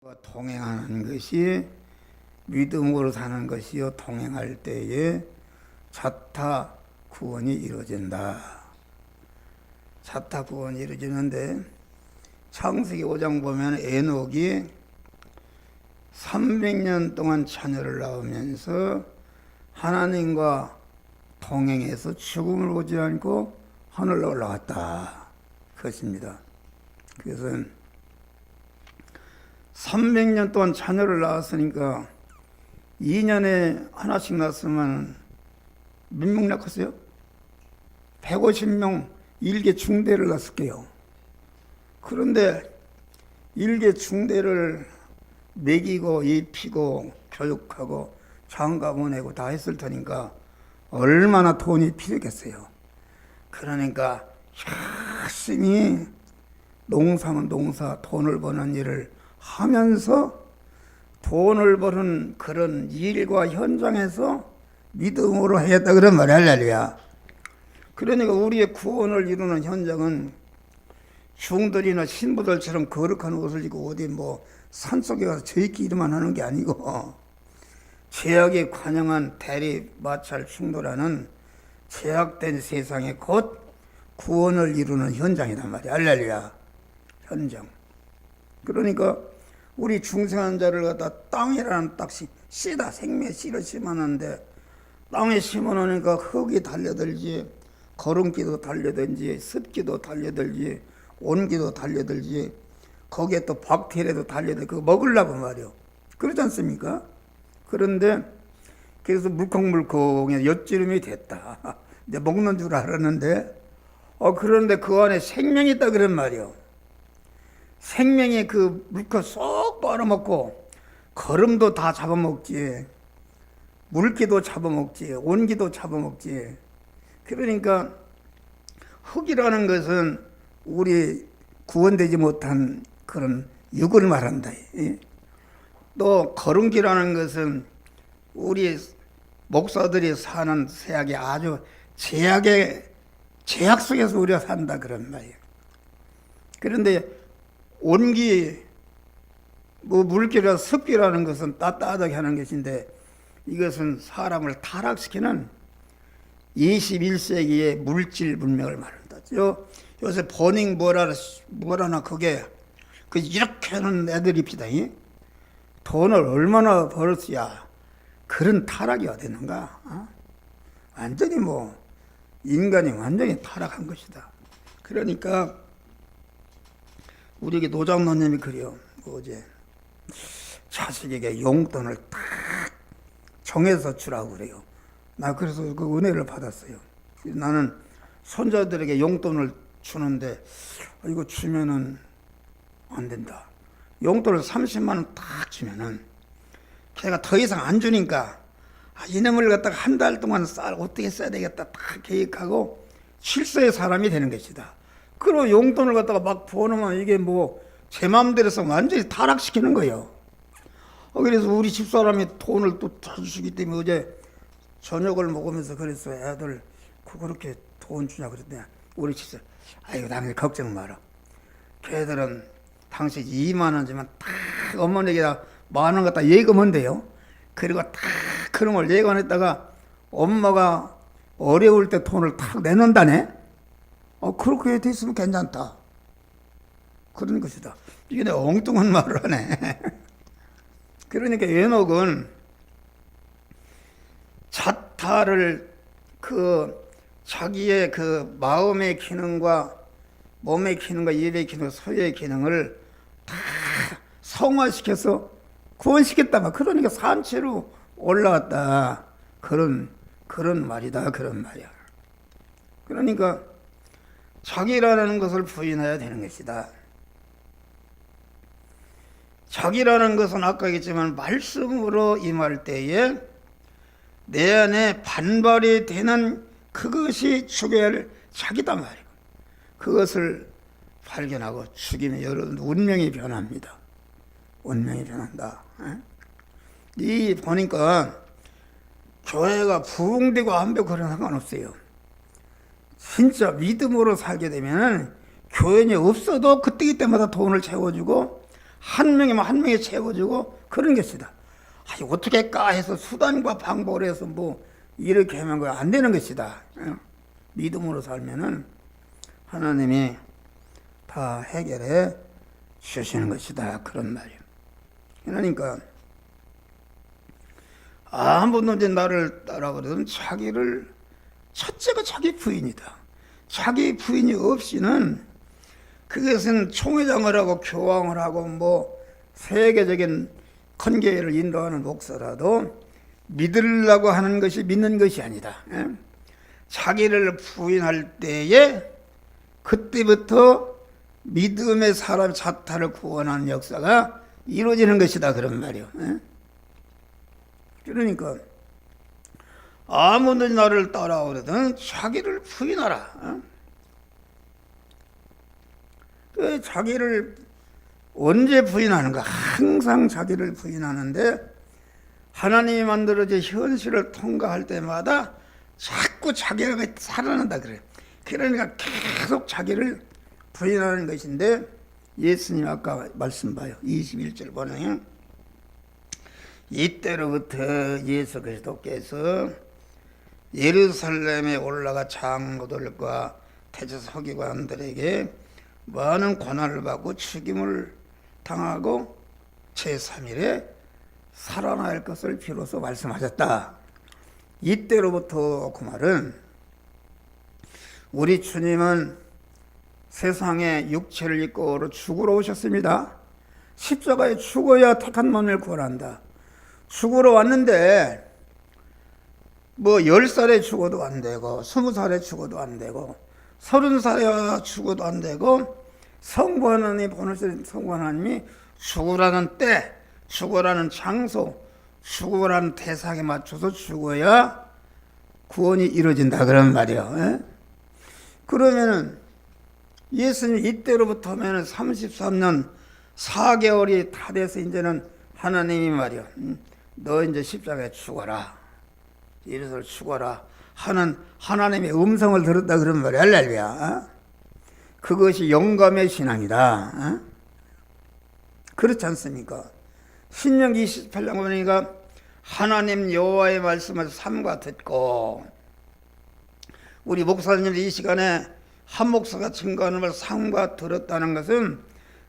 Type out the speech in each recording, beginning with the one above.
동행하는 것이 믿음으로 사는 것이요, 동행할 때에 자타 구원이 이루어진다. 자타 구원이 이루어지는데 창세기 5장 보면 에녹이 300년 동안 자녀를 낳으면서 하나님과 동행해서 죽음을 보지 않고 하늘로 올라갔다. 그것입니다. 그래서 300년 동안 자녀를 낳았으니까 2년에 하나씩 낳았으면 몇 명 낳았어요? 150명 일개 중대를 낳았을게요. 그런데 일개 중대를 먹이고 입히고 교육하고 장가 보내고 다 했을 테니까 얼마나 돈이 필요겠어요. 그러니까 열심히 농사면 농사, 돈을 버는 일을 하면서 돈을 버는 그런 일과 현장에서 믿음으로 했다 그런 말이야. 할렐루야. 그러니까 우리의 구원을 이루는 현장은 중들이나 신부들처럼 거룩한 옷을 입고 어디 뭐 산속에 가서 저희끼리만 하는 게 아니고 죄악에 관영한 대리 마찰 충돌하는 죄악된 세상에 곧 구원을 이루는 현장이란 말이야. 할렐루야. 현장. 그러니까 우리 중생한 자를 갖다 땅이라는 딱지 씨다 생명의 씨를 심어놨는데 땅에 심어놓으니까 흙이 달려들지 거름기도 달려들지 습기도 달려들지 온기도 달려들지 거기에 또 박테리아도 달려들지 그거 먹으려고 말이요. 그렇지 않습니까? 그런데 그래서 물컹물컹해 엿지름이 됐다. 이제 먹는 줄 알았는데 그런데 그 안에 생명이 있다 그런 말이요. 생명이 그 물고 쏙 빨아먹고 거름도 다 잡아먹지 물기도 잡아먹지 온기도 잡아먹지. 그러니까 흙이라는 것은 우리 구원되지 못한 그런 육을 말한다. 또 거름기라는 것은 우리 목사들이 사는 세상이 아주 제약 속에서 우리가 산다 그런 말이에요. 그런데 온기, 물기라 습기라는 것은 따뜻하게 하는 것인데 이것은 사람을 타락시키는 21세기의 물질 문명을 말한다. 요새 버닝 뭐라나 그게 이렇게 하는 애들입시다. 돈을 얼마나 벌었어야 그런 타락이 어딨는가? 완전히 인간이 완전히 타락한 것이다. 그러니까 우리에게 노장노님이 그래요. 어제 자식에게 용돈을 딱 정해서 주라고 그래요. 나 그래서 그 은혜를 받았어요. 나는 손자들에게 용돈을 주는데 이거 주면은 안 된다. 용돈을 30만 원 딱 주면은 걔가 더 이상 안 주니까 이놈을 갖다가 한 달 동안 어떻게 써야 되겠다 딱 계획하고 실수의 사람이 되는 것이다. 그리고 용돈을 갖다가 막 부어놓으면 이게 제 마음대로 써 완전히 타락시키는 거예요. 그래서 우리 집사람이 돈을 또 다 주시기 때문에 어제 저녁을 먹으면서 그래서 애들 그렇게 돈 주냐 그랬더니 우리 집사람 아이고 당신 걱정 마라. 걔들은 당신 2만 원 주면 딱 어머니에게다 만 원 갖다 예금은 돼요. 그리고 딱 그런 걸 예금했다가 엄마가 어려울 때 돈을 탁 내놓는다네. 그렇게 됐으면 괜찮다. 그런 것이다. 이게 내가 엉뚱한 말을 하네. 그러니까 에녹은 자타를 자기의 마음의 기능과 몸의 기능과 입의 기능, 소유의 기능을 다 성화시켜서 구원시켰다. 그러니까 산채로 올라갔다. 그런 말이다. 그런 말이야. 그러니까 자기라는 것을 부인해야 되는 것이다. 자기라는 것은 아까 얘기했지만 말씀으로 임할 때에 내 안에 반발이 되는 그것이 죽여야 할 자기다 말이에요. 그것을 발견하고 죽이면 여러분 운명이 변합니다. 운명이 변한다. 이 보니까 교회가 부흥되고 안 되고 그런 상관없어요. 진짜 믿음으로 살게 되면 교인이 없어도 그때그때마다 돈을 채워주고 한 명이면 한 명이 채워주고 그런 것이다. 어떻게 할까 해서 수단과 방법을 해서 뭐 이렇게 하면 안 되는 것이다. 믿음으로 살면은 하나님이 다 해결해 주시는 것이다. 그런 말이에요. 그러니까 아무도 이제 나를 따라가거든 자기를 첫째가 자기 부인이다. 자기 부인이 없이는 그것은 총회장을 하고 교황을 하고 뭐 세계적인 큰 교회를 인도하는 목사라도 믿으려고 하는 것이 믿는 것이 아니다. 자기를 부인할 때에 그때부터 믿음의 사람 자타를 구원하는 역사가 이루어지는 것이다. 그런 말이요. 그러니까 아무도 나를 따라오려든 자기를 부인하라. 그 자기를 언제 부인하는가? 항상 자기를 부인하는데 하나님이 만들어진 현실을 통과할 때마다 자꾸 자기가 살아난다 그래요. 그러니까 계속 자기를 부인하는 것인데 예수님 아까 말씀 봐요. 21절 보면 이때로부터 예수 그리스도께서 예루살렘에 올라가 장로들과 대제 서기관들에게 많은 고난을 받고 죽임을 당하고 제3일에 살아날 것을 비로소 말씀하셨다. 이때로부터 그 말은 우리 주님은 세상에 육체를 입고 죽으러 오셨습니다. 십자가에 죽어야 택한 만을 구원한다. 죽으러 왔는데 뭐 10살에 죽어도 안 되고 20살에 죽어도 안 되고 30살에 죽어도 안 되고 성부 하나님 보내신 성부 하나님이 죽으라는 때, 죽으라는 장소, 죽으라는 대상에 맞춰서 죽어야 구원이 이루어진다 그런 말이에요. 그러면은 예수님 이때로부터 하면은 33년 4개월이 다 돼서 이제는 하나님이 말이야. 너 이제 십자가에 죽어라. 이래서 죽어라. 하는 하나님의 음성을 들었다 그런 말이야. 할렐루야. 그것이 영감의 신앙이다. 그렇지 않습니까? 신명기 28장 보니까 하나님 여호와의 말씀을 삼가 듣고 우리 목사님이 이 시간에 한 목사가 증거하는 걸 삼가 들었다는 것은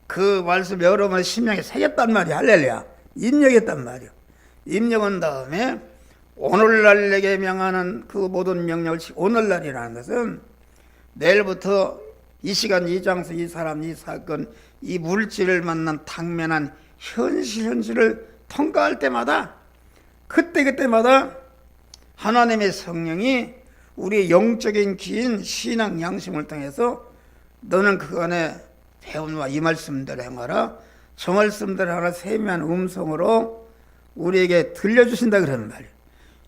그 말씀 여러 번 신명에 새겼단 말이야. 할렐루야. 입력했단 말이야. 입력한 다음에 오늘날 내게 명하는 그 모든 명령을 오늘날이라는 것은 내일부터 이 시간 이 장소 이 사람 이 사건 이 물질을 만난 당면한 현실을 통과할 때마다 그때마다 하나님의 성령이 우리의 영적인 기인 신앙 양심을 통해서 너는 그 안에 배움과 이 말씀대로 행하라 저 말씀대로 하라 세미한 음성으로 우리에게 들려주신다 그러는 말이에요.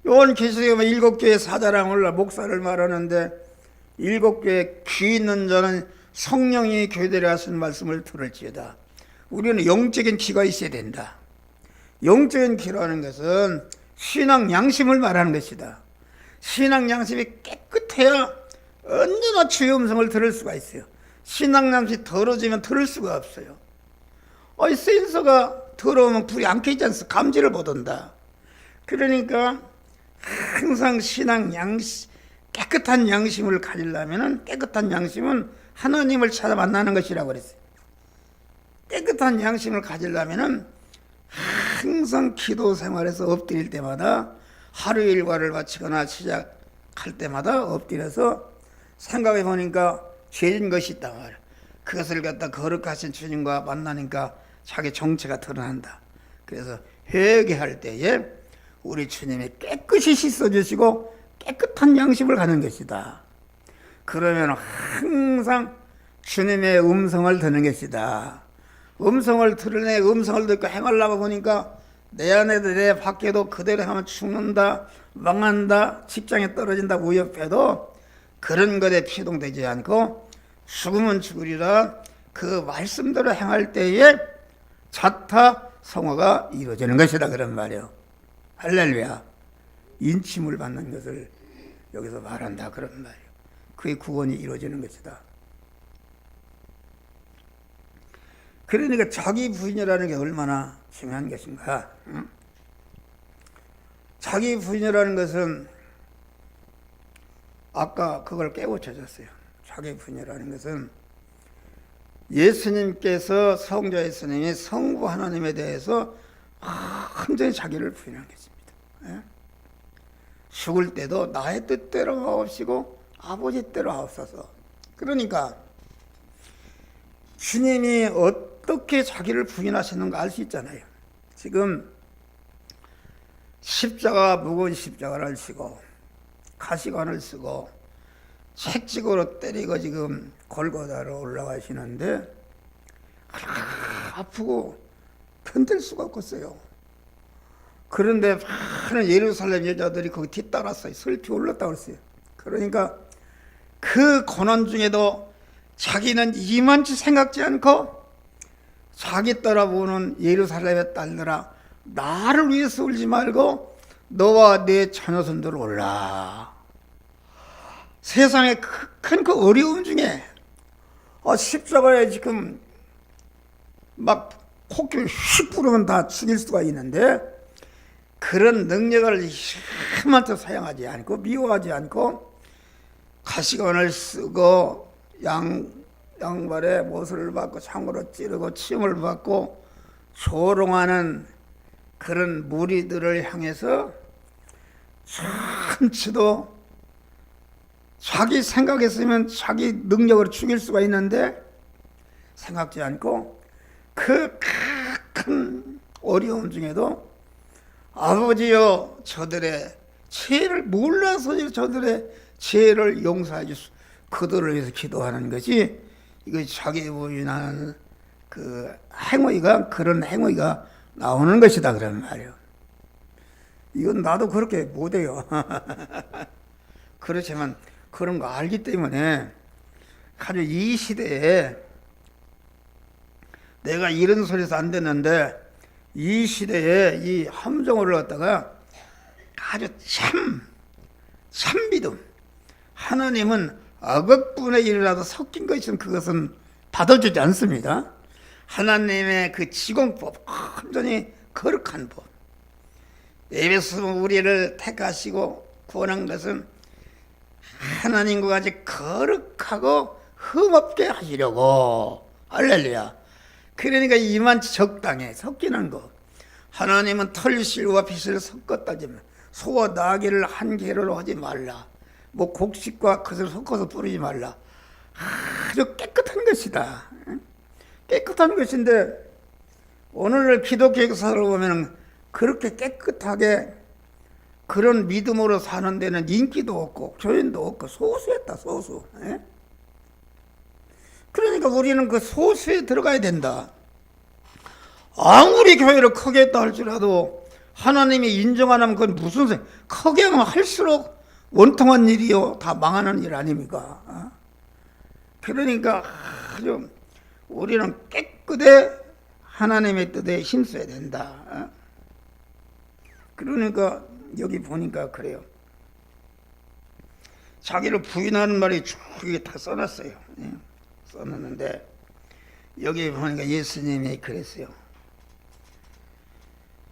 요한 계시록에 보면 7교회 사자랑을 목사를 말하는데 7교회 귀 있는 자는 성령이 교회들에 하신 말씀을 들을지어다. 우리는 영적인 귀가 있어야 된다. 영적인 귀라는 것은 신앙 양심을 말하는 것이다. 신앙 양심이 깨끗해야 언제나 주의 음성을 들을 수가 있어요. 신앙 양심이 더러지면 들을 수가 없어요. 센서가 더러우면 불이 안 켜있지 않습니까? 감지를 못한다. 그러니까 항상 신앙 양심, 깨끗한 양심을 가지려면 깨끗한 양심은 하나님을 찾아 만나는 것이라고 그랬어요. 깨끗한 양심을 가지려면 항상 기도 생활에서 엎드릴 때마다 하루 일과를 마치거나 시작할 때마다 엎드려서 생각해 보니까 죄진 것이 있단 말이야. 그것을 갖다 거룩하신 주님과 만나니까 자기 정체가 드러난다. 그래서 회개할 때에 우리 주님이 깨끗이 씻어주시고 깨끗한 양심을 갖는 것이다. 그러면 항상 주님의 음성을 듣는 것이다. 음성을 들으네 음성을 듣고 행하려고 보니까 내 안에도 내 밖에도 그대로 하면 죽는다, 망한다, 직장에 떨어진다 위협해도 그런 것에 피동되지 않고 죽으면 죽으리라 그 말씀대로 행할 때에 자타 성화가 이루어지는 것이다 그런 말이에요. 할렐루야. 인침을 받는 것을 여기서 말한다 그런 말이에요. 그의 구원이 이루어지는 것이다. 그러니까 자기 부인이라는 게 얼마나 중요한 것인가. 응? 자기 부인이라는 것은 아까 그걸 깨우쳐줬어요. 자기 부인이라는 것은 예수님께서 성자 예수님이 성부 하나님에 대해서 완전히 자기를 부인한 것입니다. 예? 죽을 때도 나의 뜻대로 하옵시고 아버지 뜻대로 하옵소서. 그러니까 주님이 어떻게 자기를 부인하시는가 알 수 있잖아요. 지금 십자가, 무거운 십자가를 지고 가시관을 쓰고 채찍으로 때리고 지금 골고다로 올라가시는데 아프고 견딜 수가 없었어요. 그런데 많은 예루살렘 여자들이 거기 뒤따랐어요. 슬피 올랐다고 했어요. 그러니까 그 고난 중에도 자기는 이만치 생각지 않고 자기 따라보는 예루살렘의 딸들아, 나를 위해서 울지 말고 너와 내 자녀손들을 올라. 세상에 큰 그 어려움 중에 십자가에 지금 막 코끼리 휙 부르면 다 죽일 수가 있는데 그런 능력을 힘한테 사용하지 않고 미워하지 않고 가시관을 쓰고 양발에 못을 받고 창으로 찌르고 침을 받고 조롱하는 그런 무리들을 향해서 천치도 자기 생각했으면 자기 능력으로 죽일 수가 있는데 생각지 않고 그 큰 어려움 중에도 아버지여 저들의 죄를 몰라서 저들의 죄를 용서해 주시오. 그들을 위해서 기도하는 것이 이거 자기 부인하는 그 행위가 그런 행위가 나오는 것이다 그런 말이에요. 이건 나도 그렇게 못해요. 그렇지만 그런 거 알기 때문에 아주 이 시대에 내가 이런 소리에서 안 됐는데 이 시대에 이 함정을 갖다가 아주 참 믿음. 하나님은 억억분의 일이라도 섞인 것이면 그것은 받아주지 않습니다. 하나님의 그 지공법, 완전히 거룩한 법. 에베소 우리를 택하시고 구원한 것은 하나님과 같이 거룩하고 흠없게 하시려고. 할렐루야. 그러니까 이만치 적당해. 섞이는 거. 하나님은 털실과 핏을 섞었다지만 소와 나귀를 한 개로 하지 말라. 뭐 곡식과 그것을 섞어서 뿌리지 말라. 아주 깨끗한 것이다. 깨끗한 것인데 오늘 기독교 역사를 보면 그렇게 깨끗하게 그런 믿음으로 사는 데는 인기도 없고 조연도 없고 소수했다. 소수. 그러니까 우리는 그 소수에 들어가야 된다. 아무리 교회를 크게 했다 할지라도 하나님이 인정 안 하면 그건 무슨 소리. 크게 하면 할수록 원통한 일이요. 다 망하는 일 아닙니까? 그러니까 아주 우리는 깨끗해 하나님의 뜻에 힘써야 된다. 그러니까 여기 보니까 그래요. 자기를 부인하는 말이 쭉 다 써놨어요. 써놨는데 여기 보니까 예수님이 그랬어요.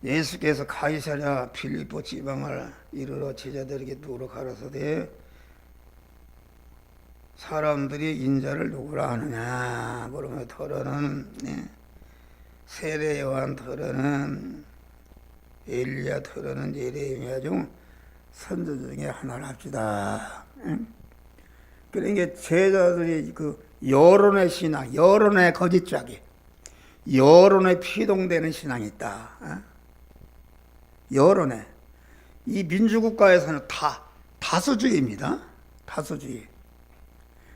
예수께서 가이사랴 빌립보 지방을 이르러 제자들에게 누구로 가라사대 사람들이 인자를 누구라 하느냐 물으며 더러는 세례 요한 더러는 엘리야 더러는 예레미야 중 선조 중에 하나를 합시다. 그러니까 제자들이 그 여론의 신앙, 여론의 거짓자기, 여론에 피동되는 신앙이 있다. 여론에 이 민주국가에서는 다수주의입니다. 다수주의.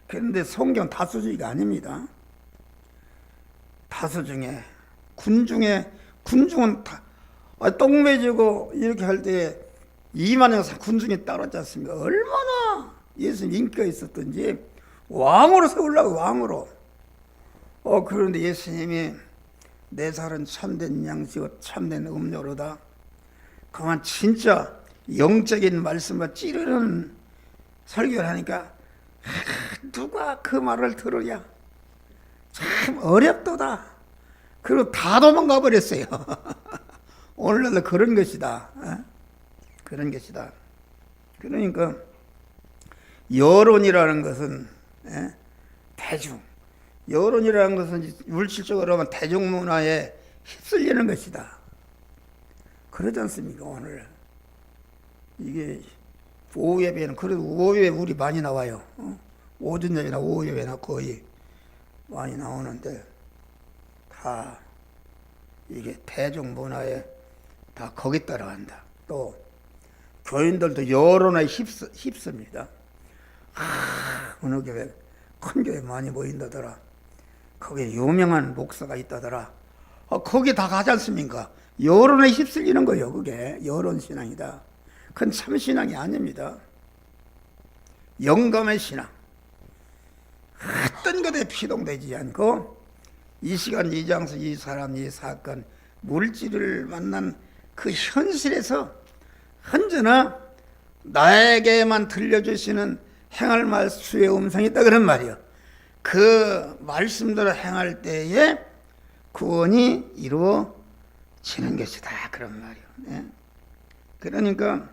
그런데 성경 다수주의가 아닙니다. 다수 중에 군중은 똥 매지고 이렇게 할 때 2만여 군중이 따랐지 않습니까? 얼마나 예수님 인기가 있었던지 왕으로 세우려고 왕으로. 그런데 예수님이 내 살은 참된 양식이고 참된 음료로다. 그만 진짜 영적인 말씀을 찌르는 설교를 하니까 누가 그 말을 들으랴. 참 어렵도다. 그리고 다 도망가 버렸어요. 오늘날도 그런 것이다. 그런 것이다. 그러니까 여론이라는 것은 대중, 여론이라는 것은 물질적으로 하면 대중문화에 휩쓸리는 것이다. 그러지 않습니까? 오늘 이게 오후 예배는 그래도 오후 예배 우리 많이 나와요. 오전 예배나 오후 예배나 거의 많이 나오는데 다 이게 대중문화에 다 거기 따라간다. 또 교인들도 여론에 휩습니다. 어느 교회 큰 교회 많이 모인다더라. 거기에 유명한 목사가 있다더라. 거기 다 가지 않습니까? 여론에 휩쓸리는 거예요. 그게 여론 신앙이다. 그건 참 신앙이 아닙니다. 영감의 신앙. 어떤 것에 피동되지 않고 이 시간, 이 장소, 이 사람, 이 사건, 물질을 만난 그 현실에서 언제나 나에게만 들려주시는 행할 말씀의 음성이 있다 그런 말이요. 그 말씀대로 행할 때에 구원이 이루어지는 것이다 그런 말이요. 그러니까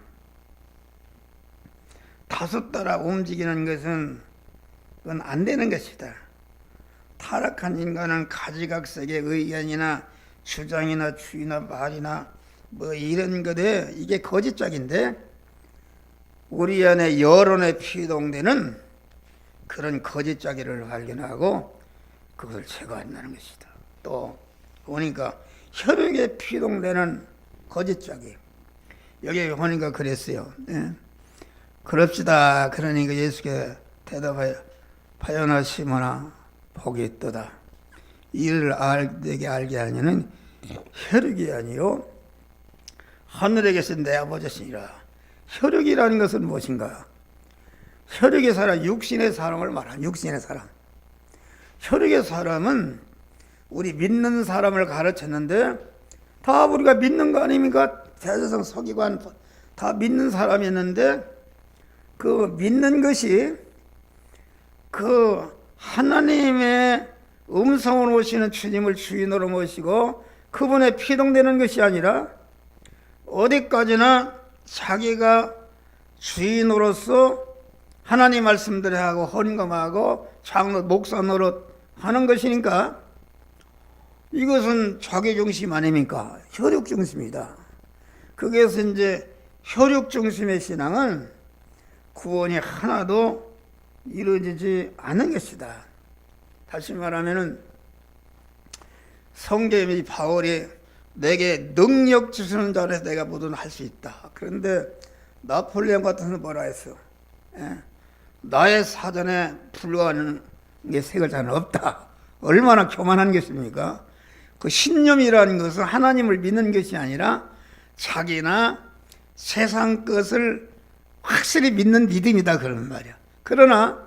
다섯 따라 움직이는 것은 그건 안 되는 것이다. 타락한 인간은 가지각색의 의견이나 주장이나 주의나 말이나 뭐 이런 것에 이게 거짓짝인데 우리 안에 여론에 피동되는 그런 거짓짜기를 발견하고 그것을 제거한다는 것이다. 또 보니까 혈육에 피동되는 거짓짜기 여기 보니까 그랬어요. 그럽시다. 그러니까 예수께 대답하여 파요나 시모나 복이 있도다. 이를 내게 알게 하냐는 혈육이 아니요 하늘에 계신 내 아버지시니라. 혈육이라는 것은 무엇인가? 혈육의 사람, 육신의 사람을 말하는 육신의 사람. 혈육의 사람은 우리 믿는 사람을 가르쳤는데 다 우리가 믿는 거 아닙니까? 대제사장 서기관 다 믿는 사람이었는데 그 믿는 것이 그 하나님의 음성으로 오시는 주님을 주인으로 모시고 그분의 피동되는 것이 아니라 어디까지나 자기가 주인으로서 하나님 말씀대로 하고 헌금하고 장로 목사 노릇 하는 것이니까 이것은 자기 중심 아닙니까? 혈육 중심이다. 거기에서 이제 혈육 중심의 신앙은 구원이 하나도 이루어지지 않는 것이다. 다시 말하면은 성경의 바울이 내게 능력 주시는 자로 내가 뭐든 할 수 있다. 그런데 나폴레옹 같은 사람은 뭐라 했어? 나의 사전에 불과하는 게 세 글자는 없다. 얼마나 교만한 것입니까? 그 신념이라는 것은 하나님을 믿는 것이 아니라 자기나 세상 것을 확실히 믿는 믿음이다 그러는 말이야. 그러나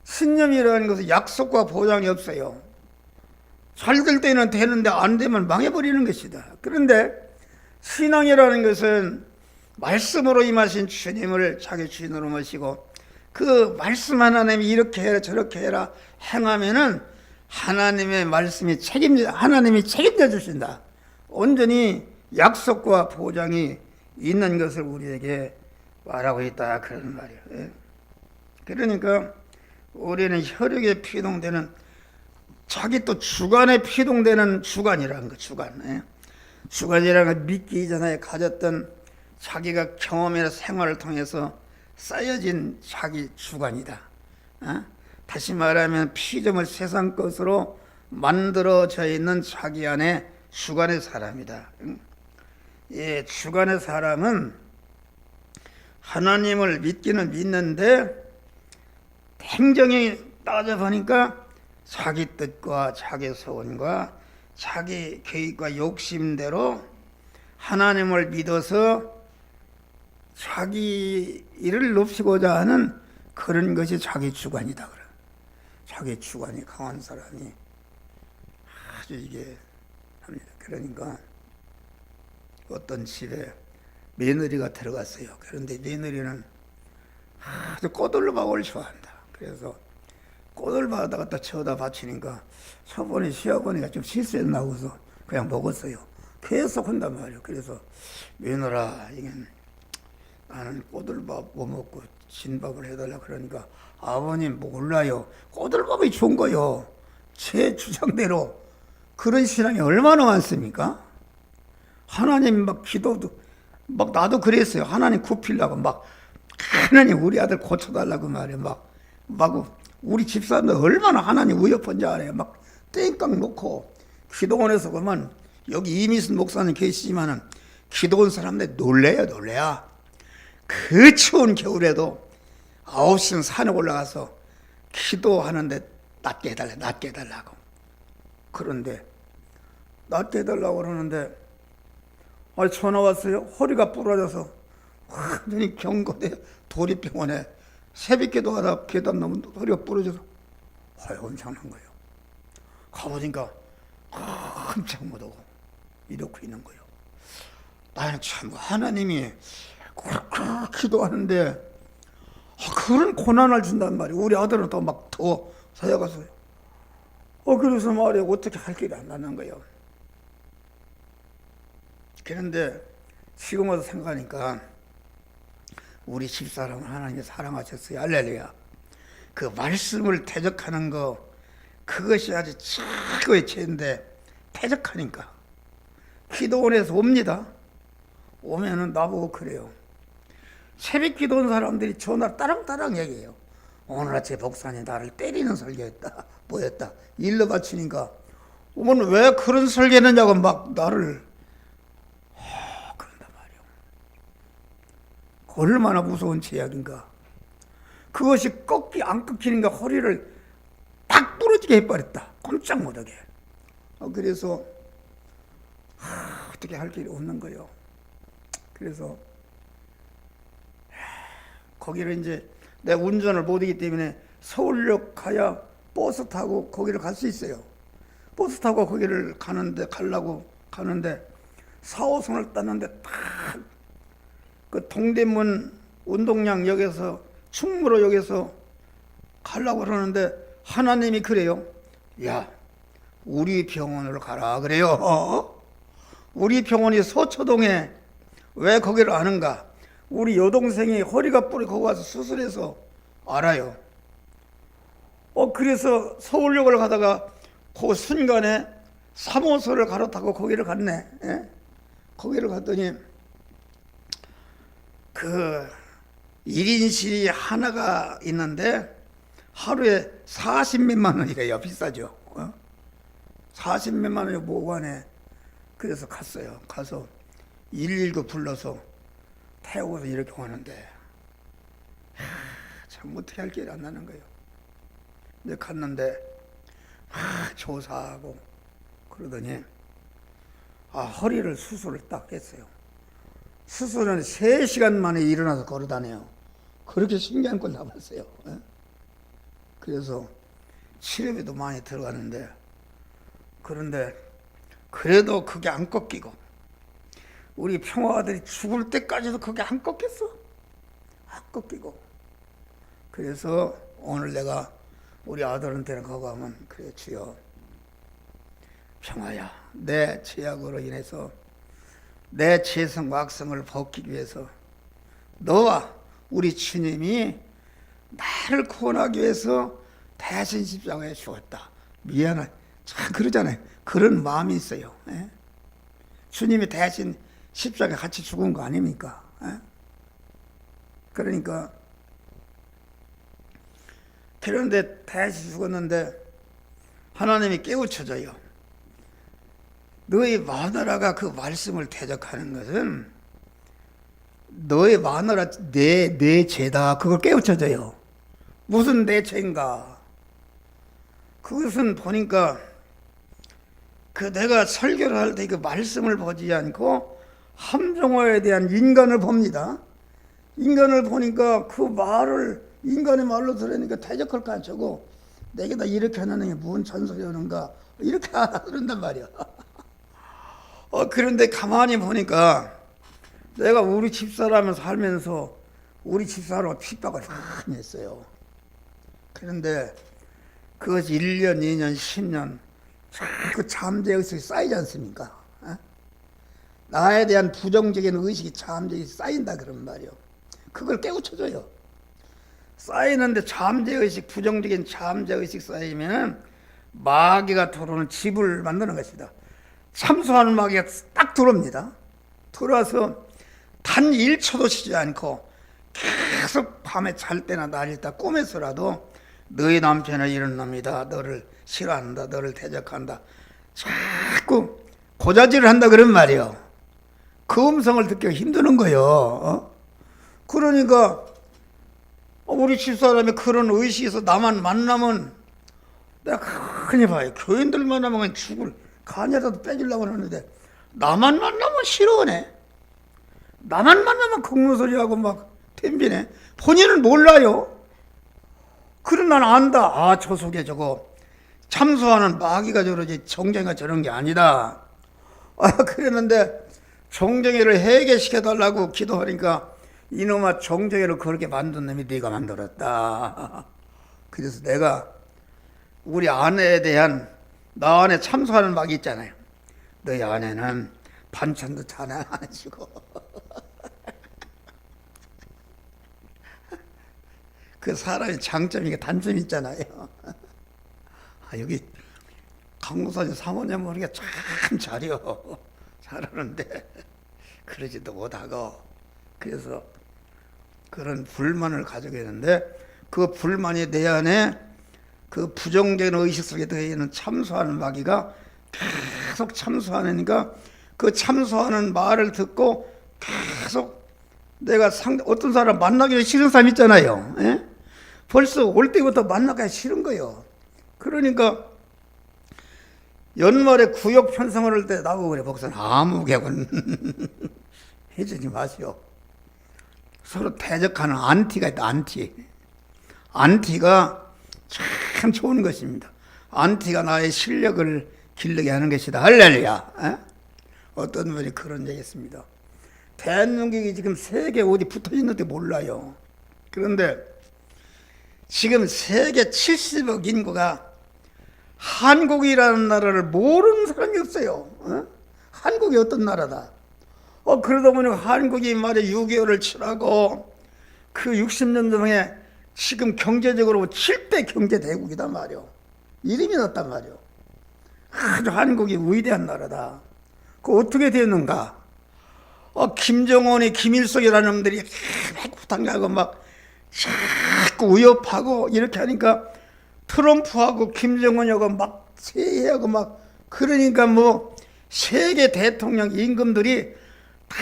신념이라는 것은 약속과 보장이 없어요. 잘 될 때는 되는데 안 되면 망해버리는 것이다. 그런데 신앙이라는 것은 말씀으로 임하신 주님을 자기 주인으로 모시고 그 말씀 하나님이 이렇게 해라 저렇게 해라 행하면은 하나님의 말씀이 하나님이 책임져 주신다. 온전히 약속과 보장이 있는 것을 우리에게 말하고 있다 그런 말이에요. 그러니까 우리는 혈육에 피동되는 자기 또 주관에 피동되는 주관이라는 거 주관. 주관이라는 건 믿기 이전에 가졌던 자기가 경험이나 생활을 통해서 쌓여진 자기 주관이다. 다시 말하면 피조물 세상 것으로 만들어져 있는 자기 안에 주관의 사람이다. 주관의 사람은 하나님을 믿기는 믿는데 행정이 따져보니까 자기 뜻과 자기 소원과 자기 계획과 욕심대로 하나님을 믿어서 자기 일을 높이고자 하는 그런 것이 자기 주관이다. 그래. 자기 주관이 강한 사람이 아주 이게 합니다. 그러니까 어떤 집에 며느리가 들어갔어요. 그런데 며느리는 아주 꼬들박을 좋아한다. 그래서 꽃을 받아갖다 쳐다 바치니까 저번에 시어머니가 좀 실수했나 고서 그냥 먹었어요. 계속 한단 말이에요. 그래서 며느라 이게 나는 꼬들밥 못 먹고 진밥을 해달라 그러니까 아버님 몰라요. 꼬들밥이 좋은 거요. 제 주장대로 그런 신앙이 얼마나 많습니까? 하나님 막 기도도 막 나도 그랬어요. 하나님 굽히려고 막 하나님 우리 아들 고쳐달라고 말해 막 우리 집사람들 얼마나 하나님 위협한지 알아요. 막 땡깡 놓고 기도원에서 그러면 여기 이미순 목사님 계시지만은 기도원 사람들 놀래야. 그 추운 겨울에도 9시는 산에 올라가서 기도하는데 낫게 해달라고. 그런데 낫게 해달라고 그러는데 전화 왔어요. 허리가 부러져서 완전히 경고대 도립병원에 새벽기도하다 계단 넘은 허리가 부러져서 엄청난 거예요. 가보니까 한참 못하고 이렇게 있는 거예요. 나는 참 하나님이 그렇게 기도하는데 그런 고난을 준단 말이에요. 우리 아들은 또 막 더 사야가서요. 그래서 말이에요. 어떻게 할 길이 안 나는 거예요. 그런데 지금 와서 생각하니까 우리 집사람은 하나님이 사랑하셨어요. 할렐루야. 그 말씀을 대적하는 거 그것이 아주 최고의 죄인데 대적하니까 기도원에서 옵니다. 오면은 나보고 그래요. 새벽 기도 온 사람들이 전화 따랑따랑 얘기해요. 오늘 아침에 목사님 나를 때리는 설교했다. 뭐였다. 일러 바치니까 오늘 왜 그런 설교했느냐고 막 나를 그런단 말이에요. 얼마나 무서운 제약인가. 그것이 안 꺾이니까 허리를 딱 부러지게 해버렸다. 꼼짝 못하게. 그래서 어떻게 할 길이 없는 거예요. 그래서 거기를 이제 내가 운전을 못하기 때문에 서울역 가야 버스 타고 거기를 갈 수 있어요. 버스 타고 거기를 가려고 가는데 4호선을 땄는데 딱 그 동대문 운동장역에서 충무로역에서 가려고 그러는데 하나님이 그래요. 야, 우리 병원으로 가라 그래요. 우리 병원이 서초동에 왜 거기를 아는가? 우리 여동생이 허리가 부러져 거기 가서 수술해서 알아요. 그래서 서울역을 가다가 그 순간에 3호선을 갈아타고 거기를 갔네. 예? 거기를 갔더니 그 1인실이 하나가 있는데 하루에 40몇만 원이래요. 비싸죠. 40몇만 원이 모관에. 그래서 갔어요. 가서 119 불러서 태우고서 이렇게 오는데 참 어떻게 할 길이 안 나는 거예요. 근데 갔는데 조사하고 그러더니 허리를 수술을 딱 했어요. 수술은 3시간 만에 일어나서 걸어다녀요. 그렇게 신기한 걸 나봤어요. 그래서 치료비도 많이 들어가는데 그런데 그래도 그게 안 꺾이고 우리 평화아들이 죽을 때까지도 그게 안 꺾였어. 안 꺾이고. 그래서 오늘 내가 우리 아들한테는 가고 하면 그래 주여 평화야 내 죄악으로 인해서 내 죄성과 악성을 벗기기 위해서 너와 우리 주님이 나를 구원하기 위해서 대신 십자가에 죽었다. 미안해. 참 그러잖아요. 그런 마음이 있어요. 예? 주님이 대신 십자가에 같이 죽은 거 아닙니까? 예? 그러니까 그런데 대신 죽었는데 하나님이 깨우쳐줘요. 너희 마누라가 그 말씀을 대적하는 것은 너의 마누라 내 죄다. 그걸 깨우쳐줘요. 무슨 내 죄인가? 그것은 보니까 그 내가 설교를 할 때 그 말씀을 보지 않고 함정화에 대한 인간을 봅니다. 인간을 보니까 그 말을 인간의 말로 들으니까 대적할 거 저거 내게다 이렇게 하는 게 무슨 잔소리 하는가 이렇게 알아듣는단 말이야. 그런데 가만히 보니까 내가 우리 집사람을 살면서 우리 집사람하고 핍박을 많이 했어요. 그런데 그것이 1년, 2년, 10년 자꾸 잠재의식이 쌓이지 않습니까? 나에 대한 부정적인 의식이 잠재의식이 쌓인다 그런 말이요. 그걸 깨우쳐줘요. 쌓이는데 잠재의식, 부정적인 잠재의식 쌓이면 마귀가 들어오는 집을 만드는 것이다. 참소하는 마귀가 딱 들어옵니다. 들어와서 단 1초도 쉬지 않고 계속 밤에 잘 때나 낮일 때 꿈에서라도 너희 남편은 이런 놈이다, 너를 싫어한다, 너를 대적한다, 자꾸 고자질을 한다 그런 말이에요. 그 음성을 듣기가 힘드는 거예요. 그러니까 우리 집사람이 그런 의식에서 나만 만나면 내가 흔히 봐요. 교인들 만나면 죽을 간이라도 빼주려고 하는데 나만 만나면 싫어하네. 나만 만나면 공무소리하고 막 덤비네. 본인은 몰라요. 그럼 난 안다. 아, 저 속에 저거 참소하는 마귀가 저러지 정쟁이가 저런 게 아니다. 그랬는데 정쟁이를 해결시켜달라고 기도하니까 이놈아, 정쟁이를 그렇게 만든 놈이 네가 만들었다. 그래서 내가 우리 아내에 대한 나 안에 참소하는 마귀 있잖아요. 너희 아내는 반찬도 잘 안 해주고 그 사람의 장점이니까 단점이 있잖아요. 여기 강무사님 사모님 모르게 참 잘해요. 잘하는데 그러지도 못하고, 그래서 그런 불만을 가지고 있는데 그 불만이 내 안에 그 부정적인 의식 속에 들어있는 참소하는 마귀가 계속 참소하니까 그 참소하는 말을 듣고 계속 내가 어떤 사람 만나기 싫은 사람 있잖아요. 예? 벌써 올 때부터 만나기 싫은 거예요. 그러니까 연말에 구역 편성을 할 때 나보고 그래, 목사님 아무 개건 해주지 마시오. 서로 대적하는 안티가 있다. 안티가 참 좋은 것입니다. 안티가 나의 실력을 길르게 하는 것이다. 할렐루야. 에? 어떤 분이 그런 얘기 했습니다. 대한민국이 지금 세계 어디 붙어 있는데 몰라요. 그런데 지금 세계 70억 인구가 한국이라는 나라를 모르는 사람이 없어요. 한국이 어떤 나라다. 그러다 보니까 한국이 말에 6.25를 치라고 그 60년 전에 지금 경제적으로 7대 경제대국이다 말이요. 이름이 났단 말이요. 아주 한국이 위대한 나라다. 그 어떻게 되었는가? 김정은이 김일성이라는 놈들이 핵부탄가고 막 자꾸 위협하고 이렇게 하니까 트럼프하고 김정은하고 막 세해하고 막 그러니까 뭐 세계 대통령 임금들이 다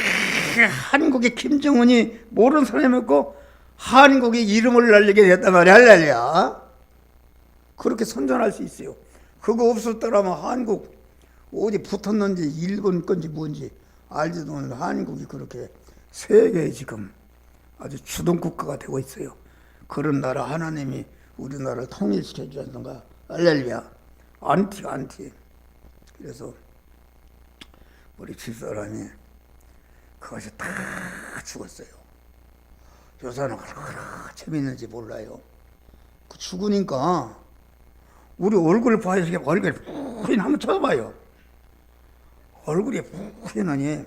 한국의 김정은이 모르는 사람이 없고 한국의 이름을 날리게 됐단 말이야. 할렐루야. 그렇게 선전할 수 있어요. 그거 없었더라면 한국 어디 붙었는지 일본 건지 뭔지 알지도 못하는 한국이 그렇게 세계에 지금 아주 주동 국가가 되고 있어요. 그런 나라 하나님이 우리나라를 통일시켜 주셨던가. 할렐루야. 안티. 그래서 우리 집사람이 그것이 다 죽었어요. 요새는 얼마나 재밌는지 몰라요. 그 죽으니까 우리 얼굴을 봐야 얼굴이 푹 한번 쳐봐요. 얼굴이 푹하니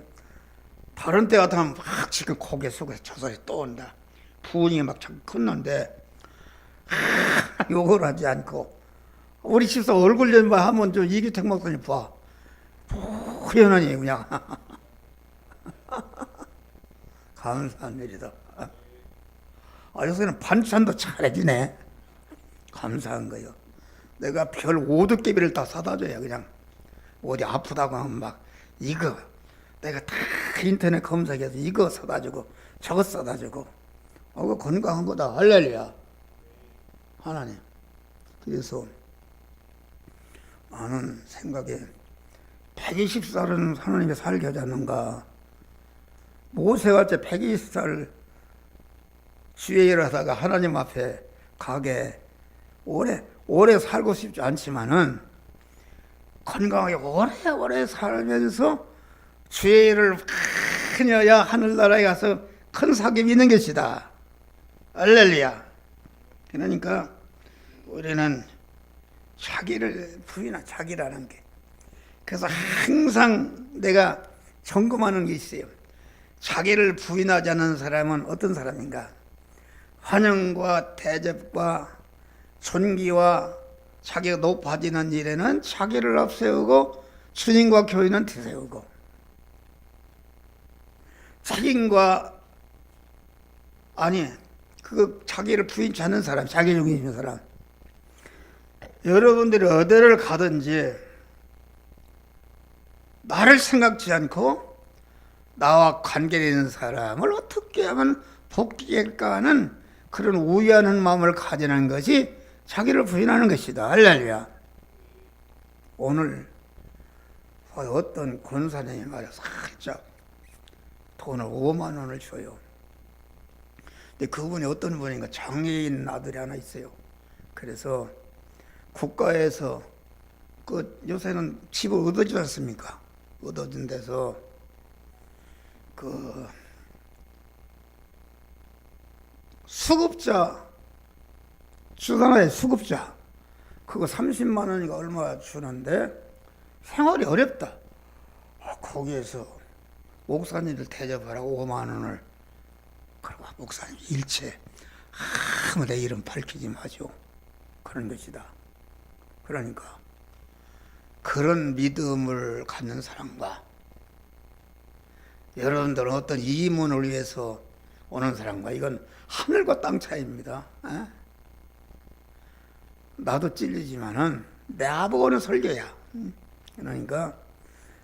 다른 때 같으면 막 지금 고개 속에서 저 소리 또 온다. 부은이 막 자꾸 컸는데 욕을 하지 않고 우리 집사 얼굴 좀 봐 하면 좀 이규택 목사님 봐. 푹하니 그냥 감사한 일이다. 요새는 반찬도 잘해주네. 감사한 거요. 내가 별 5두께비를 다 사다 줘야 그냥 어디 아프다고 하면 막 이거 내가 다 인터넷 검색해서 이거 사다 주고 저거 사다 주고 그거 건강한 거다. 할렐루야. 하나님. 그래서 나는 생각에 120살은 하나님이 살게 하자는가. 모세가 120살 주의 일을 하다가 하나님 앞에 가게 오래 살고 싶지 않지만은 건강하게 오래 살면서 주의 일을 크녀야 하늘나라에 가서 큰 사귐이 있는 것이다. 할렐루야. 그러니까 우리는 자기를 부인한 자기라는 게. 그래서 항상 내가 점검하는 게 있어요. 자기를 부인하지 않는 사람은 어떤 사람인가? 환영과 대접과 존귀와 자기가 높아지는 일에는 자기를 앞세우고 주님과 교인은 뒤세우고, 자기를 부인치 않는 사람, 자기 중심인 사람. 여러분들이 어디를 가든지 나를 생각지 않고 나와 관계되는 사람을 어떻게 하면 복귀할까 하는 그런 우려하는 마음을 가지는 것이 자기를 부인하는 것이다. 할렐루야. 오늘 어떤 권사님이 말해서 살짝 돈을 5만 원을 줘요. 근데 그분이 어떤 분인가, 장애인 아들이 하나 있어요. 그래서 국가에서 요새는 집을 얻어주지 않습니까? 얻어준 데서 수급자 주잖아요. 수급자 그거 30만 원인가 얼마 주는데 생활이 어렵다. 거기에서 목사님들 대접하라고 5만 원을. 그리고 목사님 일체 아무 내 이름 밝히지 마죠. 그런 것이다. 그러니까 그런 믿음을 갖는 사람과 여러분들은 어떤 이문을 위해서 오는 사람과, 이건 하늘과 땅 차이입니다. 나도 찔리지만은 내 아버지는 설교야. 그러니까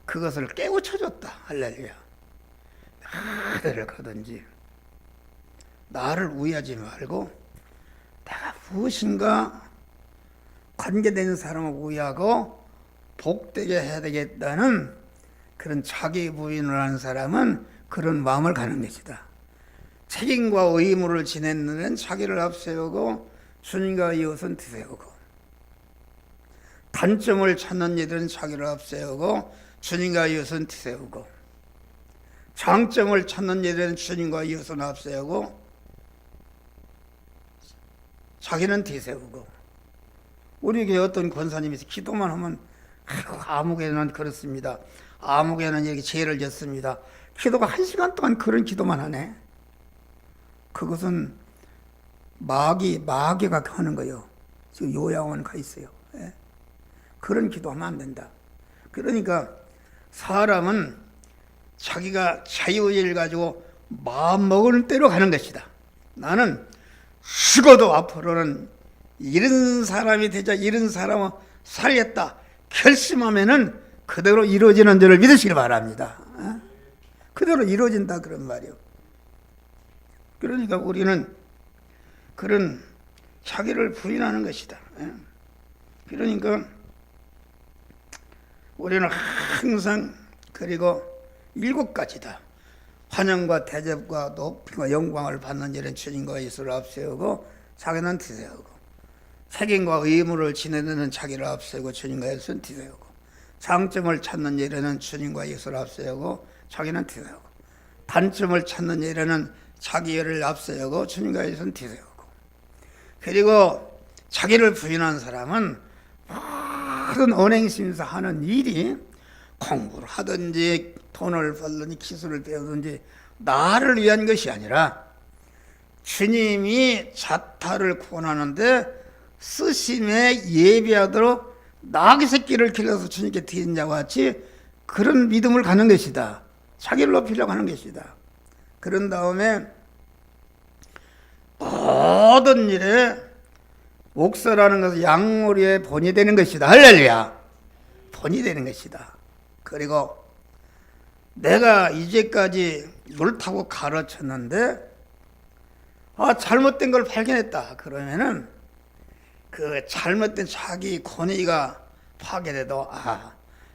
그것을 깨우쳐줬다. 할렐루야. 어디를 가든지 나를 우회하지 말고 내가 무엇인가 관계되는 사람을 우회하고 복되게 해야 되겠다는 그런 자기 부인을 하는 사람은 그런 마음을 갖는 것이다. 책임과 의무를 지내는 데는 자기를 앞세우고 주님과 이웃은 뒤세우고, 단점을 찾는 이들은 자기를 앞세우고 주님과 이웃은 뒤세우고, 장점을 찾는 이들은 주님과 이웃은 앞세우고 자기는 뒤세우고. 우리에게 어떤 권사님이 기도만 하면 아무개는 그렇습니다. 아무개는 이렇게 죄를 졌습니다. 기도가 1시간 동안 그런 기도만 하네. 그것은 마귀가 하는 거예요. 지금 요양원 가 있어요. 그런 기도하면 안 된다. 그러니까 사람은 자기가 자유의지를 가지고 마음 먹을 대로 가는 것이다. 나는 죽어도 앞으로는 이런 사람이 되자, 이런 사람을 살겠다 결심하면은 그대로 이루어지는 줄을 믿으시기 바랍니다. 그대로 이루어진다 그런 말이요. 그러니까 우리는 그런 자기를 부인하는 것이다. 그러니까 우리는 항상, 그리고 7가지다. 환영과 대접과 높이와 영광을 받는 일은 주님과 예수를 앞세우고 자기는 뒤세우고, 책임과 의무를 지내는 자기를 앞세우고 주님과 예수는 뒤세우고, 장점을 찾는 일에는 주님과 예수를 앞세우고 자기는 뒤세우고, 단점을 찾는 일에는 자기를 앞세우고 주님과 예수는 뒤세우고. 그리고 자기를 부인한 사람은 모든 언행심에서 하는 일이 공부를 하든지 돈을 벌든지 기술을 배우든지 나를 위한 것이 아니라 주님이 자타를 구원하는데 쓰심에 예비하도록 나귀 새끼를 길러서 주님께 드린 자와 같이 그런 믿음을 갖는 것이다. 자기를 높이려고 하는 것이다. 그런 다음에 모든 일에 목사라는 것은 양무리의 본이 되는 것이다. 할렐루야. 본이 되는 것이다. 그리고 내가 이제까지 옳다고 가르쳤는데 잘못된 걸 발견했다. 그러면은 그 잘못된 자기 권위가 파괴돼도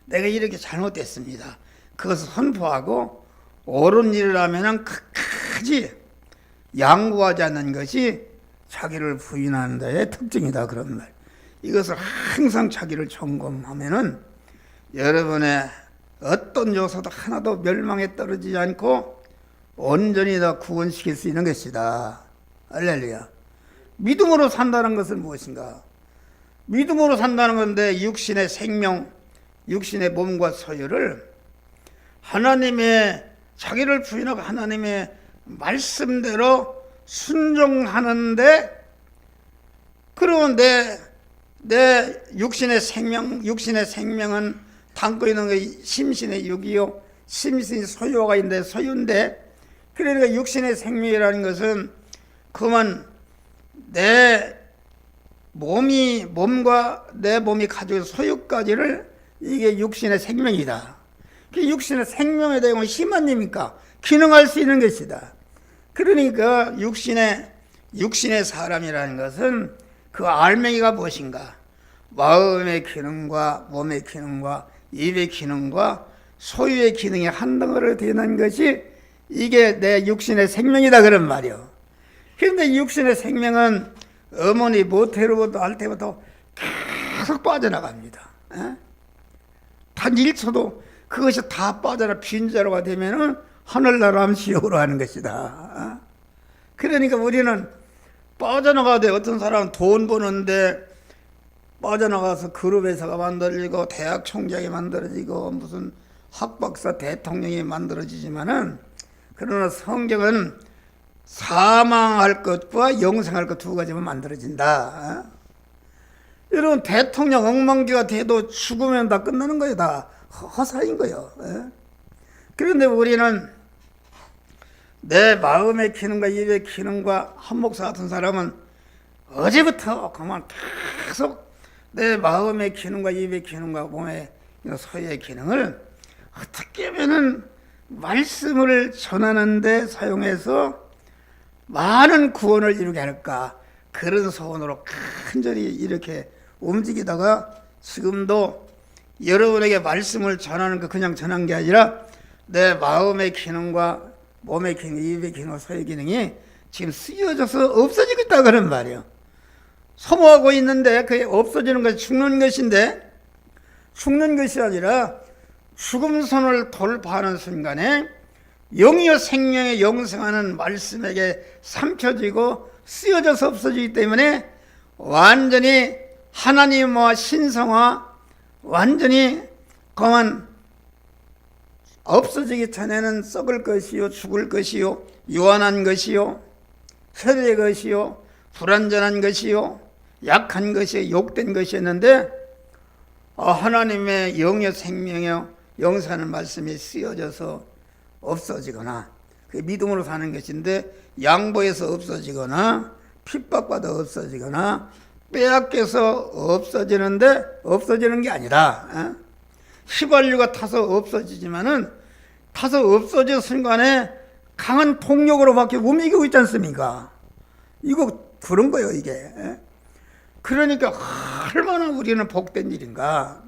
내가 이렇게 잘못됐습니다. 그것을 선포하고 옳은 일을 하면은 끝까지 양보하지 않는 것이 자기를 부인하는 데의 특징이다. 그런 말. 이것을 항상 자기를 점검하면은 여러분의 어떤 요소도 하나도 멸망에 떨어지지 않고 온전히 다 구원시킬 수 있는 것이다. 할렐루야. 믿음으로 산다는 것은 무엇인가? 믿음으로 산다는 건데 육신의 생명, 육신의 몸과 소유를 하나님의 자기를 부인하고 하나님의 말씀대로 순종하는데, 그러면 내 육신의 생명은 담고 있는 게 심신의 육이요, 심신이 소유가 있는데 소유인데, 그러니까 육신의 생명이라는 것은 그만 내 몸과 내 몸이 가지고 있는 소유까지를, 이게 육신의 생명이다. 그 육신의 생명에 대한 힘 아닙니까? 기능할 수 있는 것이다. 그러니까 육신의 사람이라는 것은 그 알맹이가 무엇인가? 마음의 기능과 몸의 기능과 입의 기능과 소유의 기능이 한 덩어리로 되는 것이 이게 내 육신의 생명이다, 그런 말이요. 그런데 육신의 생명은 어머니 모태로부터 할 때부터 계속 빠져나갑니다. 단 1초도 그것이 다 빠져나 빈자로가 되면은 하늘나라 지옥으로 하는 것이다. 그러니까 우리는 빠져나가되, 어떤 사람은 돈 버는데 빠져나가서 그룹회사가 만들어지고 대학 총장이 만들어지고 무슨 학박사 대통령이 만들어지지만은, 그러나 성경은 사망할 것과 영생할 것 두 가지만 만들어진다. 여러분, 대통령 엉망기가 돼도 죽으면 다 끝나는 거예요. 다 허사인 거예요. 그런데 우리는 내 마음의 기능과 입의 기능과, 한 목사 같은 사람은 어제부터 그만 계속 내 마음의 기능과 입의 기능과 몸의 소유의 기능을 어떻게 하면은 말씀을 전하는 데 사용해서 많은 구원을 이루게 할까, 그런 소원으로 간절히 이렇게 움직이다가, 지금도 여러분에게 말씀을 전하는 거 그냥 전한 게 아니라 내 마음의 기능과 몸의 기능, 입의 기능, 소유의 기능이 지금 쓰여져서 없어지고 있다, 그런 말이에요. 소모하고 있는데 그게 없어지는 것이 죽는 것인데, 죽는 것이 아니라 죽음선을 돌파하는 순간에 영이요 생명의 영생하는 말씀에게 삼켜지고 쓰여져서 없어지기 때문에 완전히 하나님과 신성화, 완전히 그만 없어지기 전에는 썩을 것이요, 죽을 것이요, 요한한 것이요, 혈의 것이요, 불완전한 것이요, 약한 것이요, 욕된 것이었는데, 하나님의 영의 생명이요 영사하는 말씀이 쓰여져서 없어지거나, 그 믿음으로 사는 것인데, 양보해서 없어지거나 핍박받아 없어지거나 빼앗겨서 없어지는데 없어지는 게 아니라, 휘발유가 타서 없어지지만은 타서 없어진 순간에 강한 동력으로 밖에 움직이고 있지 않습니까? 이거 그런 거예요, 이게. 그러니까 얼마나 우리는 복된 일인가.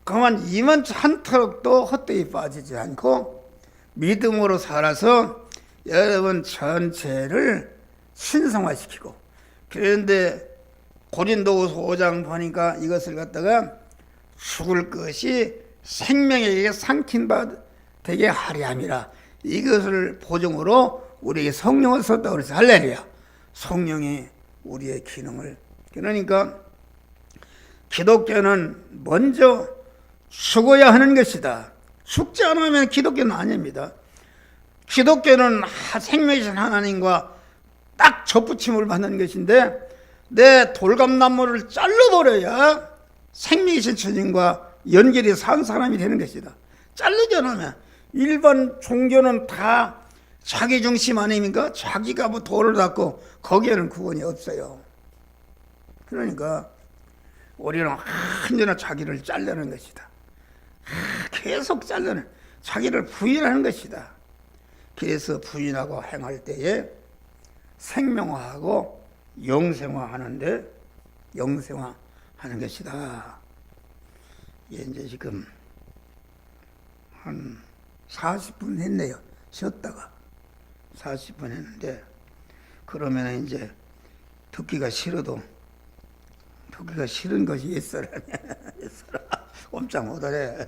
그만 이만 한 턱도 헛되이 빠지지 않고 믿음으로 살아서 여러분 전체를 신성화시키고, 그런데 고린도후서 5장 보니까 이것을 갖다가 죽을 것이 생명에게 삼킨 바 되게 하려 함이라, 이것을 보증으로 우리에게 성령을 쏟다고 그래서 할렐루야. 성령이 우리의 기능을, 그러니까 기독교는 먼저 죽어야 하는 것이다. 죽지 않으면 기독교는 아닙니다. 기독교는 생명이신 하나님과 딱 접붙임을 받는 것인데, 내 돌감나무를 잘라버려야 생명이신 주님과 연결이 산 사람이 되는 것이다. 자르지 않으면, 일반 종교는 다 자기 중심 아닙니까? 자기가 뭐 돌을 닦고 거기에는 구원이 없어요. 그러니까 우리는 완전히 자기를 자르는 것이다. 계속 자르는, 자기를 부인하는 것이다. 그래서 부인하고 행할 때에 생명화하고 영생화하는데, 영생화하는 것이다. 이제 지금 한 40분 했네요. 쉬었다가 40분 했는데, 그러면 이제 듣기가 싫어도, 듣기가 싫은 것이 옛사람이야. 옛사람 꼼짝 못하래.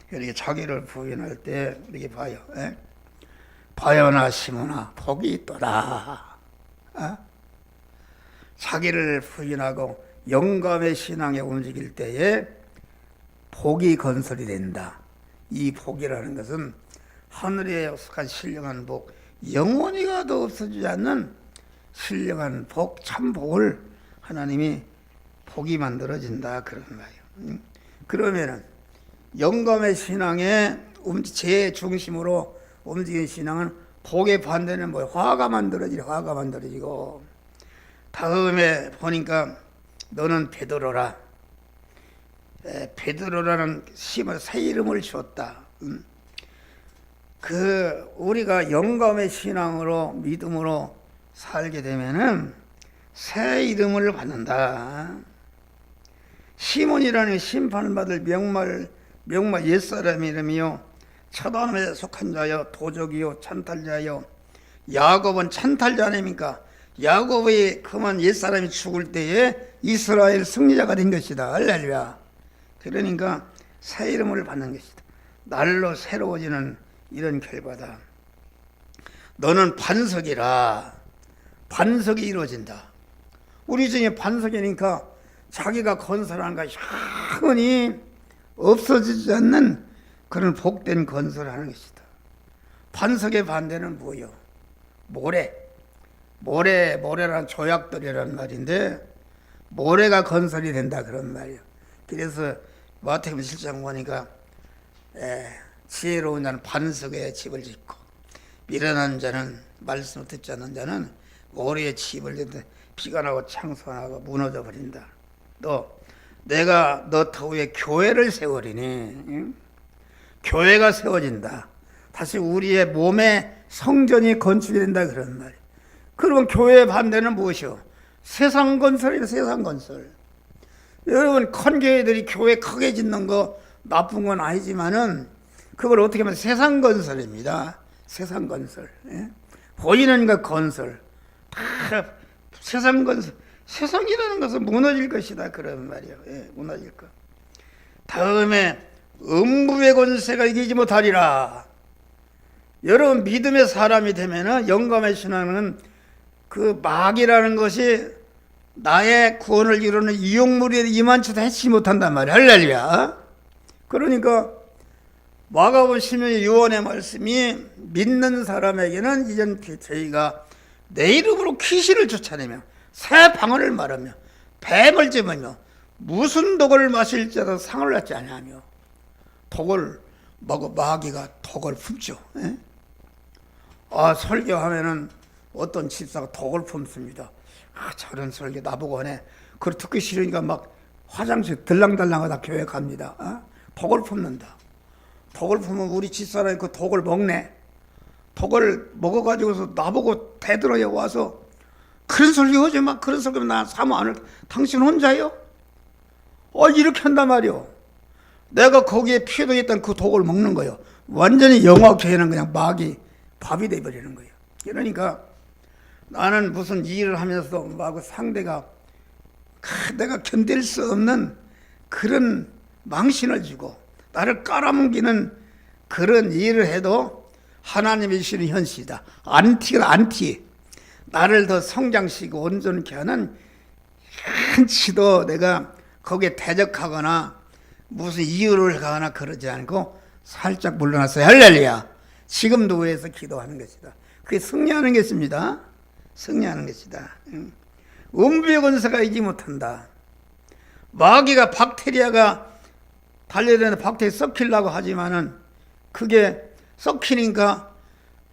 이렇게 자기를 부인할 때 이렇게 봐요. 바요나 시모나 복이 있도다. 자기를 부인하고 영감의 신앙에 움직일 때에 복이 건설이 된다. 이 복이라는 것은 하늘에 속한 신령한 복, 영원히 가도 없어지지 않는 신령한 복, 참 복을 하나님이 복이 만들어진다 그런 말이에요. 그러면은 영감의 신앙에 제 중심으로 움직이는 신앙은 복의 반대는 뭐예요? 화가 만들어지고 다음에 보니까 너는 베드로라. 베드로라는 심을 새 이름을 주었다. 우리가 영감의 신앙으로 믿음으로 살게 되면은 새 이름을 받는다. 시몬이라는 심판을 받을 명말 옛사람 이름이요 차단함에 속한 자여 도적이요 찬탈자여. 야곱은 찬탈자 아닙니까? 야곱의 그만 옛사람이 죽을 때에 이스라엘 승리자가 된 것이다. 할렐루야. 그러니까 새 이름을 받는 것이다. 날로 새로워지는 이런 결과다. 너는 반석이라. 반석이 이루어진다. 우리 중에 반석이니까 자기가 건설한 것이 영원히 없어지지 않는 그런 복된 건설을 하는 것이다. 반석의 반대는 뭐요? 모래란 조약돌이라는 말인데 모래가 건설이 된다 그런 말이에요. 그래서 마태복음 7장 보니까 지혜로운 자는 반석에 집을 짓고 미련한 자는 말씀을 듣지 않는 자는 모래에 집을 짓는데 비가 나고 창수가 나고 무너져 버린다. 내가 너 터위에 교회를 세우리니. 응? 교회가 세워진다. 다시 우리의 몸에 성전이 건축이 된다 그런 말이에요. 그러면 교회의 반대는 무엇이요? 세상 건설이에요. 세상 건설. 여러분 큰 교회들이 교회 크게 짓는 거 나쁜 건 아니지만은 그걸 어떻게 하면 세상 건설입니다. 세상 건설. 예? 보이는 것 건설. 다 세상 건설. 세상이라는 것은 무너질 것이다 그런 말이에요. 예, 무너질 것. 다음에 음부의 권세가 이기지 못하리라. 여러분 믿음의 사람이 되면은 영감의 신앙은 그 마귀라는 것이 나의 구원을 이루는 이용물이 이만치도 해치지 못한단 말이야. 할렐루야. 그러니까 마가복음 16장 요한의 말씀이 믿는 사람에게는 이전 저희가 내 이름으로 귀신을 쫓아내며 새 방언을 말하며 뱀을 잡으며 무슨 독을 마실지라도 상을 받지 아니하며 독을 먹어 마귀가 독을 품죠. 예? 설교하면은 어떤 집사가 독을 품습니다. 저런 설교 나보고 하네. 그걸 듣기 싫으니까 막 화장실 들랑달랑하다 교회 갑니다. 독을 품는다. 독을 품으면 우리 집사람이 그 독을 먹네. 독을 먹어가지고서 나보고 대들어야 와서 그런 설교 하지 마. 그런 설교 나 사모 안 할. 당신 혼자요? 이렇게 한단 말이요. 내가 거기에 피해당했던 그 독을 먹는 거예요. 완전히 영화교회는 그냥 마귀 밥이 돼버리는 거예요. 그러니까 나는 무슨 일을 하면서도 막 상대가 내가 견딜 수 없는 그런 망신을 주고 나를 깔아뭉기는 그런 일을 해도 하나님이 주시는 현실이다. 안티. 나를 더 성장시키고 온전케 하는 한치도 내가 거기에 대적하거나 무슨 이유를 가거나 그러지 않고 살짝 물러났어요. 할렐루야. 지금도 위해서 기도하는 것이다. 그게 승리하는 것입니다. 승리하는 것이다. 음부의 권세가 이기지 못한다. 마귀가 박테리아가 달려드는 박테리아 썩히려고 하지만은 그게 썩히니까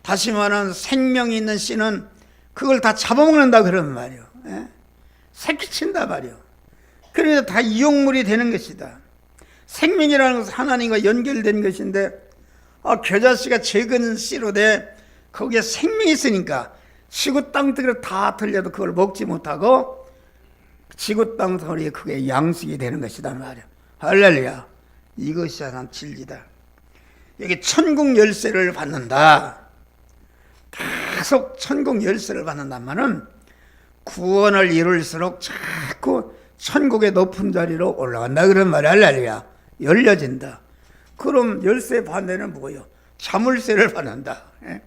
다시 말하는 생명이 있는 씨는 그걸 다 잡아먹는다 그런 말이요. 예? 새끼친다 말이요. 그래서 다 이용물이 되는 것이다. 생명이라는 것은 하나님과 연결된 것인데 겨자씨가 적은 씨로 돼 거기에 생명이 있으니까 지구 땅덩이를 다 들려도 그걸 먹지 못하고 지구 땅덩이에 그게 양식이 되는 것이다 말이야. 할렐루야. 이것이 하나님 진리다. 여기 천국 열쇠를 받는다. 계속 천국 열쇠를 받는다면은 구원을 이룰수록 자꾸 천국의 높은 자리로 올라간다 그런 말이야. 할렐루야. 열려진다. 그럼 열쇠 반대는 뭐예요? 자물쇠를 받는다. 예?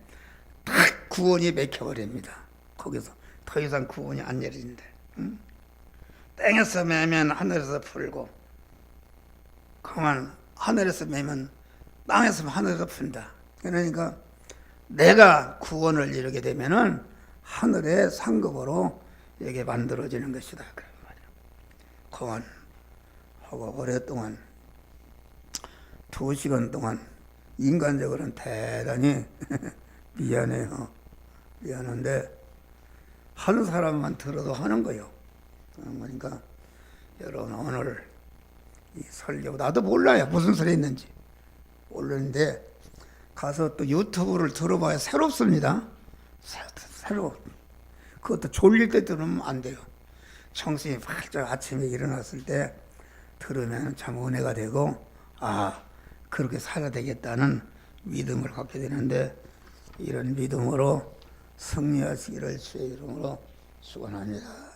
딱 구원이 맥혀버립니다. 거기서 더 이상 구원이 안 열린다. 땅에서 매면 하늘에서 풀고, 그만 하늘에서 매면 땅에서 하늘에서 푼다. 그러니까 내가 구원을 이루게 되면은 하늘의 상급으로 이게 만들어지는 것이다. 그런 말이야. 구원하고 오랫동안 2시간 동안 인간적으로는 대단히 미안해요. 미안한데 하는 사람만 들어도 하는 거요. 그러니까 여러분 오늘 이 설교 나도 몰라요. 무슨 소리 있는지 모르는데 가서 또 유튜브를 들어봐야 새롭습니다. 새로. 그것도 졸릴 때 들으면 안 돼요. 정신이 활짝 아침에 일어났을 때 들으면 참 은혜가 되고, 아, 그렇게 살아야 되겠다는 믿음을 갖게 되는데, 이런 믿음으로 승리하시기를 주의 이름으로 축원합니다.